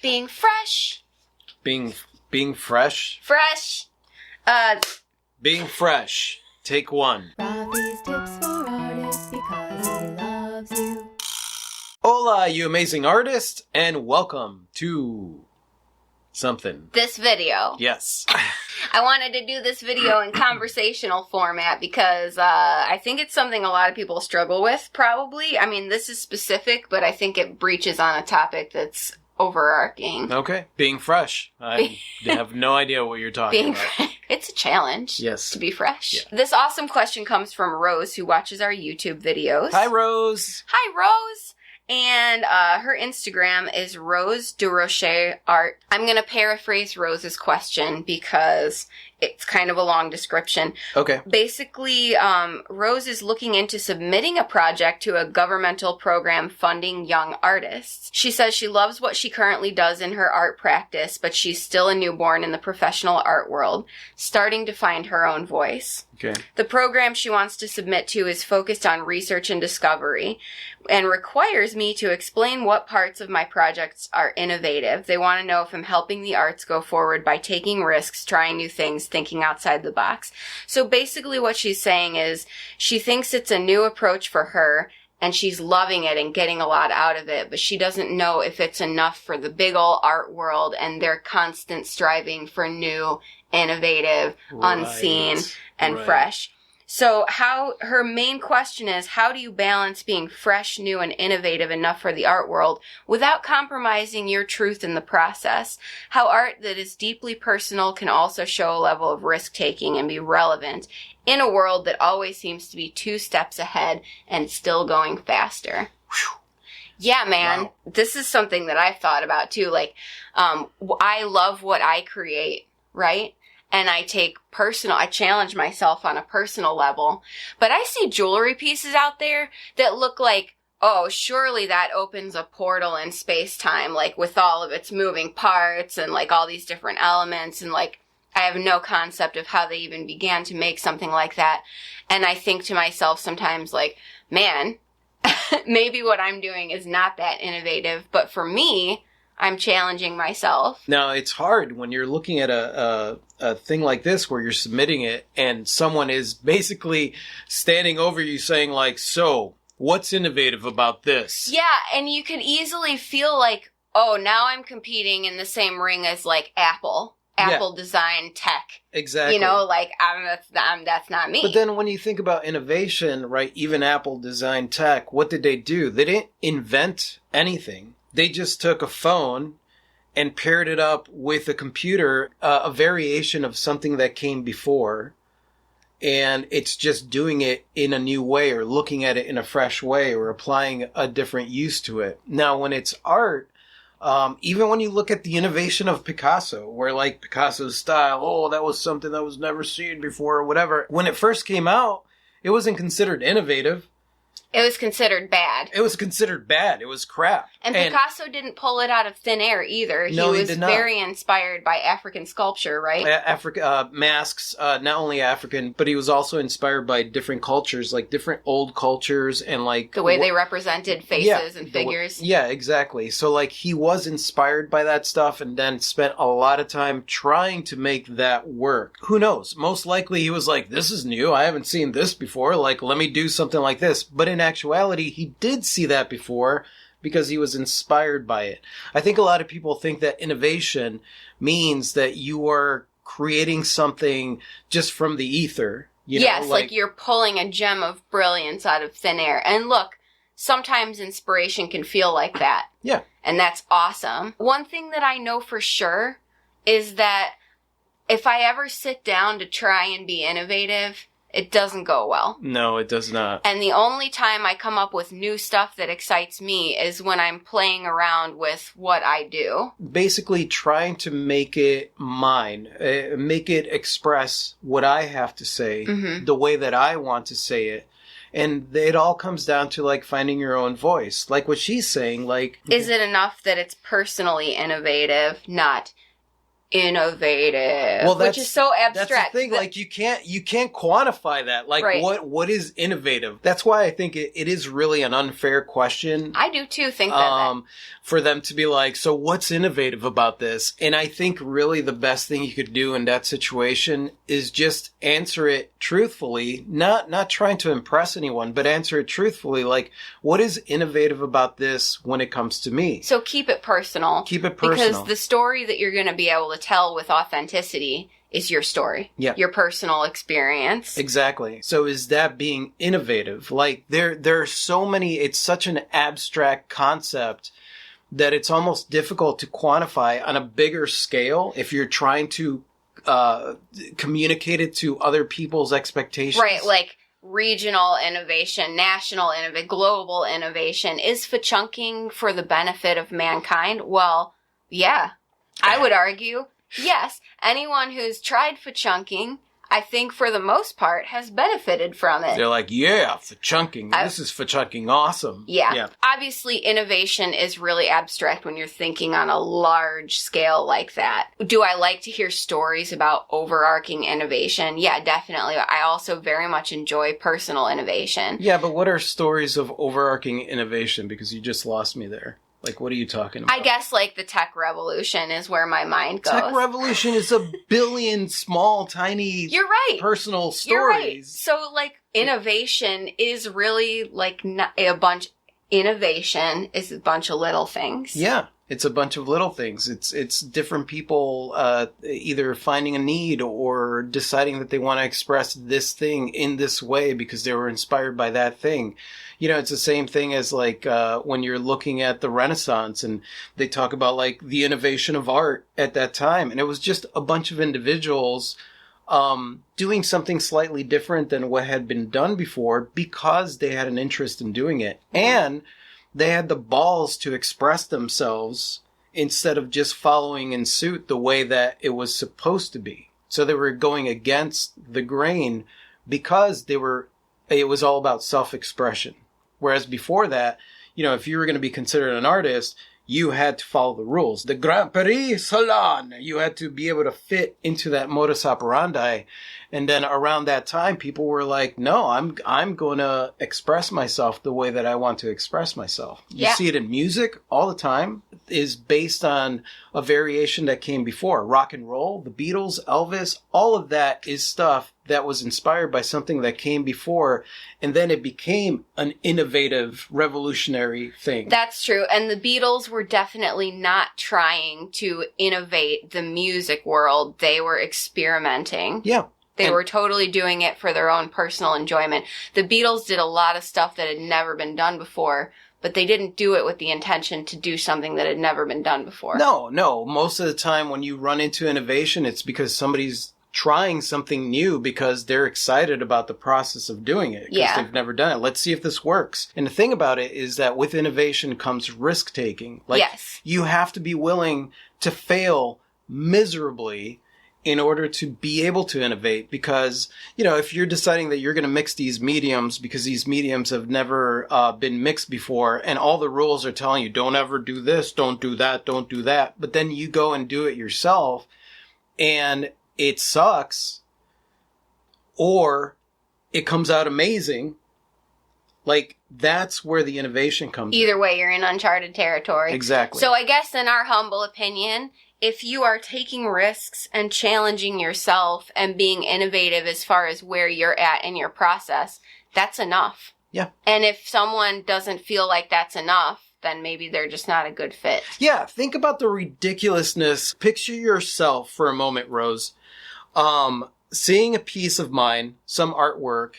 Being fresh. Being fresh? Fresh. Being fresh. Take one. Rafi's tips for artists because he loves you. Hola, you amazing artist, and welcome to something. This video. Yes. I wanted to do this video in conversational format because I think it's something a lot of people struggle with, probably. I mean, this is specific, but I think it breaches on a topic that's overarching. Okay. Being fresh. I have no idea what you're talking about. It's a challenge. Yes. To be fresh. Yeah. This awesome question comes from Rose, who watches our YouTube videos. Hi, Rose. Hi, Rose. And her Instagram is Rose Durocher Art. I'm going to paraphrase Rose's question because it's kind of a long description. Okay. Basically, Rose is looking into submitting a project to a governmental program funding young artists. She says she loves what she currently does in her art practice, but she's still a newborn in the professional art world, starting to find her own voice. Okay. The program she wants to submit to is focused on research and discovery and requires me to explain what parts of my projects are innovative. They want to know if I'm helping the arts go forward by taking risks, trying new things, thinking outside the box. So basically what she's saying is she thinks it's a new approach for her and she's loving it and getting a lot out of it, but she doesn't know if it's enough for the big ol' art world and their constant striving for new, innovative, unseen, and fresh. So her main question is, how do you balance being fresh, new, and innovative enough for the art world without compromising your truth in the process? How art that is deeply personal can also show a level of risk-taking and be relevant in a world that always seems to be 2 steps ahead and still going faster. Whew. Yeah, man. Wow. This is something that I've thought about too. Like, I love what I create, right? And I challenge myself on a personal level. But I see jewelry pieces out there that look like, oh, surely that opens a portal in space-time, like with all of its moving parts and like all these different elements. And like, I have no concept of how they even began to make something like that. And I think to myself sometimes like, man, maybe what I'm doing is not that innovative. But for me, I'm challenging myself. Now, it's hard when you're looking at a thing like this where you're submitting it and someone is basically standing over you saying like, so, what's innovative about this? Yeah, and you could easily feel like, oh, now I'm competing in the same ring as like Apple design tech. Exactly. You know, like, that's not me. But then when you think about innovation, right, even Apple design tech, what did they do? They didn't invent anything. They just took a phone and paired it up with a computer, a variation of something that came before. And it's just doing it in a new way or looking at it in a fresh way or applying a different use to it. Now, when it's art, even when you look at the innovation of Picasso, where like Picasso's style, oh, that was something that was never seen before or whatever. When it first came out, it wasn't considered innovative. It was considered bad. It was considered bad. It was crap. And Picasso didn't pull it out of thin air either. No, he he was did not. very inspired by African sculpture, right? Masks, not only African, but he was also inspired by different cultures, like different old cultures and like... the way they represented faces and figures. Yeah, exactly. So like he was inspired by that stuff and then spent a lot of time trying to make that work. Who knows? Most likely he was like, this is new. I haven't seen this before. Like, let me do something like this. But in actuality, he did see that before because he was inspired by it. I think a lot of people think that innovation means that you are creating something just from the ether. You know, yes, like you're pulling a gem of brilliance out of thin air. And look, sometimes inspiration can feel like that. Yeah. And that's awesome. One thing that I know for sure is that if I ever sit down to try and be innovative, it doesn't go well. No, it does not. And the only time I come up with new stuff that excites me is when I'm playing around with what I do. Basically trying to make it mine, make it express what I have to say, the way that I want to say it. And it all comes down to like finding your own voice. Like what she's saying, like... Is it enough that it's personally innovative, not innovative, Well, which is so abstract. That's the thing. Like you can't quantify that. Like Right. what is innovative? That's why I think it is really an unfair question. I do too think that. For them to be like, so what's innovative about this? And I think really the best thing you could do in that situation is just answer it truthfully, not trying to impress anyone, but answer it truthfully. Like, what is innovative about this when it comes to me? So keep it personal. Keep it personal. Because the story that you're going to be able to tell with authenticity is your story. Yeah. Your personal experience. Exactly. So is that being innovative? Like there are so many, it's such an abstract concept that it's almost difficult to quantify on a bigger scale if you're trying to communicate it to other people's expectations. Right, like regional innovation, national innovation, global innovation. Is fa-chunking for the benefit of mankind? Well, yeah. I would argue, yes. Anyone who's tried fa-chunking, I think for the most part, has benefited from it. They're like, yeah, for chunking. This is for chunking awesome. Yeah. Obviously, innovation is really abstract when you're thinking on a large scale like that. Do I like to hear stories about overarching innovation? Yeah, definitely. I also very much enjoy personal innovation. Yeah, but what are stories of overarching innovation? Because you just lost me there. Like, what are you talking about? I guess, like, the tech revolution is where my mind goes. Tech revolution is a billion small, tiny, You're right. personal stories. You're right. So, like, innovation is really, like, innovation is a bunch of little things. Yeah. It's a bunch of little things. It's different people either finding a need or deciding that they want to express this thing in this way because they were inspired by that thing. You know, it's the same thing as like when you're looking at the Renaissance and they talk about like the innovation of art at that time. And it was just a bunch of individuals doing something slightly different than what had been done before because they had an interest in doing it. And they had the balls to express themselves instead of just following in suit the way that it was supposed to be. So they were going against the grain because it was all about self-expression. Whereas before that, you know, if you were going to be considered an artist, you had to follow the rules. The Grand Prix Salon, you had to be able to fit into that modus operandi. And then around that time, people were like, no, I'm going to express myself the way that I want to express myself. You see it in music all the time, is based on a variation that came before. Rock and roll, the Beatles, Elvis, all of that is stuff that was inspired by something that came before, and then it became an innovative, revolutionary thing. That's true. And the Beatles were definitely not trying to innovate the music world. They were experimenting. Yeah. They were totally doing it for their own personal enjoyment. The Beatles did a lot of stuff that had never been done before, but they didn't do it with the intention to do something that had never been done before. No. Most of the time when you run into innovation, it's because somebody's trying something new because they're excited about the process of doing it. Because they've never done it. Let's see if this works. And the thing about it is that with innovation comes risk-taking. Like, you have to be willing to fail miserably in order to be able to innovate, because, you know, if you're deciding that you're going to mix these mediums because these mediums have never been mixed before and all the rules are telling you don't ever do this, don't do that, don't do that, but then you go and do it yourself and it sucks or it comes out amazing, like, that's where the innovation comes in. Either way, you're in uncharted territory. Exactly. So I guess in our humble opinion, if you are taking risks and challenging yourself and being innovative as far as where you're at in your process, that's enough. Yeah. And if someone doesn't feel like that's enough, then maybe they're just not a good fit. Yeah, think about the ridiculousness. Picture yourself for a moment, Rose, seeing a piece of mine, some artwork,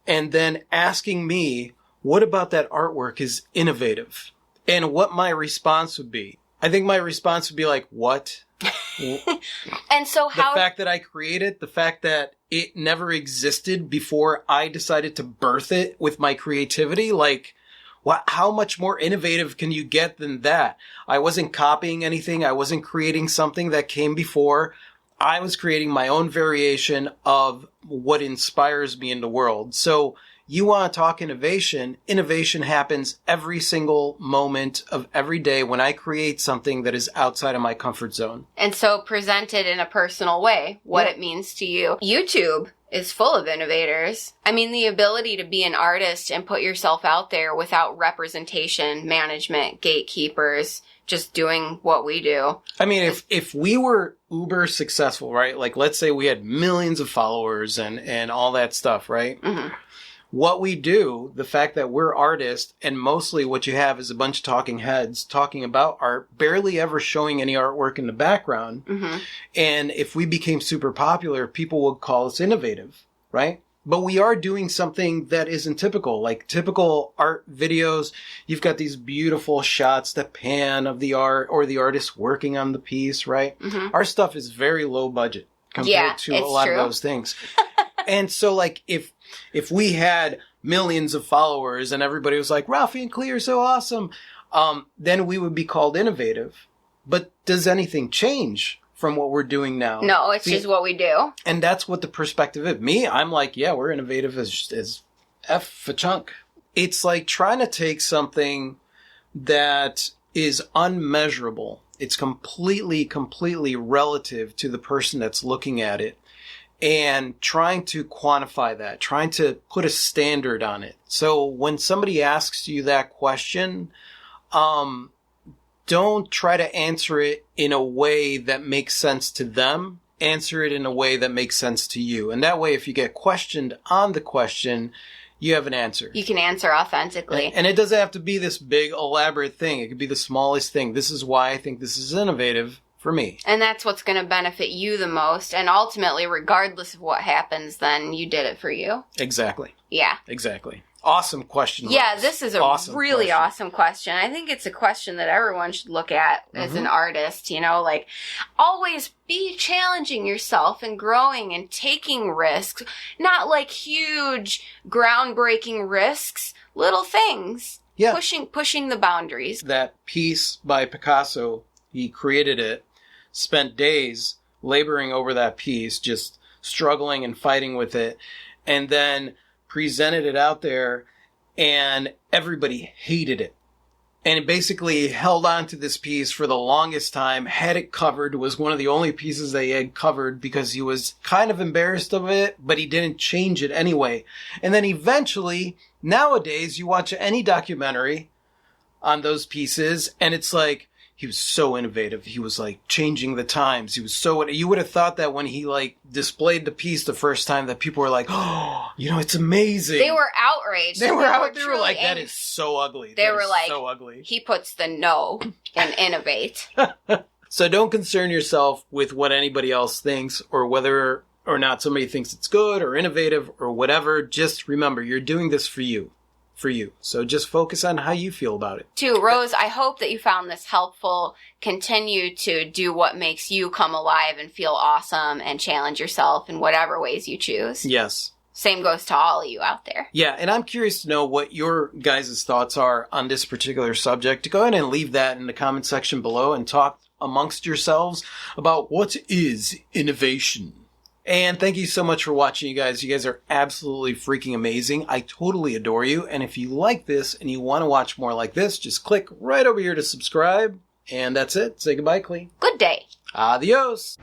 and then asking me, what about that artwork is innovative? And what my response would be. I think my response would be like, what? And so the fact that I created, the fact that it never existed before I decided to birth it with my creativity, like, how much more innovative can you get than that? I wasn't copying anything. I wasn't creating something that came before. I was creating my own variation of what inspires me in the world. So You want to talk innovation? Innovation happens every single moment of every day when I create something that is outside of my comfort zone. And so present it in a personal way, what Yeah. it means to you. YouTube is full of innovators. I mean, the ability to be an artist and put yourself out there without representation, management, gatekeepers, just doing what we do. I mean, if we were uber successful, right? Like, let's say we had millions of followers and all that stuff, right? Hmm. What we do, the fact that we're artists, and mostly what you have is a bunch of talking heads talking about art, barely ever showing any artwork in the background. Hmm. And if we became super popular, people would call us innovative, right? But we are doing something that isn't typical. Like typical art videos, you've got these beautiful shots that pan of the art or the artist working on the piece, right? Hmm. Our stuff is very low budget compared Yeah, to a it's lot true. of those things. And so like if we had millions of followers and everybody was like, Ralphie and Clee are so awesome, then we would be called innovative. But does anything change from what we're doing now? No, it's just what we do. And that's what the perspective is. Me, I'm like, yeah, we're innovative as F a chunk. It's like trying to take something that is unmeasurable. It's completely relative to the person that's looking at it, and trying to quantify that, trying to put a standard on it. So when somebody asks you that question, don't try to answer it in a way that makes sense to them. Answer it in a way that makes sense to you. And that way, if you get questioned on the question, you have an answer. You can answer authentically. And it doesn't have to be this big, elaborate thing. It could be the smallest thing. This is why I think this is innovative for me. And that's what's going to benefit you the most. And ultimately, regardless of what happens, then you did it for you. Exactly. Yeah. Exactly. Awesome question. Yeah, Rose. this is a Awesome really question. awesome question. I think it's a question that everyone should look at as Mm-hmm. an artist, you know, like always be challenging yourself and growing and taking risks, not like huge groundbreaking risks, little things. Yeah. Pushing the boundaries. That piece by Picasso, he created it, spent days laboring over that piece, just struggling and fighting with it, and then presented it out there, and everybody hated it. And it basically held on to this piece for the longest time, had it covered, was one of the only pieces that he had covered because he was kind of embarrassed of it, but he didn't change it anyway. And then eventually, nowadays, you watch any documentary on those pieces, and it's like, he was so innovative. He was like changing the times. He was so, you would have thought that when he like displayed the piece the first time that people were like, oh, you know, it's amazing. They were outraged. They were truly like, that angry. is so ugly. They That were is like, so ugly. He puts the no in innovate. So don't concern yourself with what anybody else thinks or whether or not somebody thinks it's good or innovative or whatever. Just remember, you're doing this for you. So just focus on how you feel about it. Too, Rose, I hope that you found this helpful. Continue to do what makes you come alive and feel awesome and challenge yourself in whatever ways you choose. Yes. Same goes to all of you out there. Yeah, and I'm curious to know what your guys' thoughts are on this particular subject. Go ahead and leave that in the comment section below and talk amongst yourselves about what is innovation. And thank you so much for watching, you guys. You guys are absolutely freaking amazing. I totally adore you. And if you like this and you want to watch more like this, just click right over here to subscribe. And that's it. Say goodbye, Clee. Good day. Adios.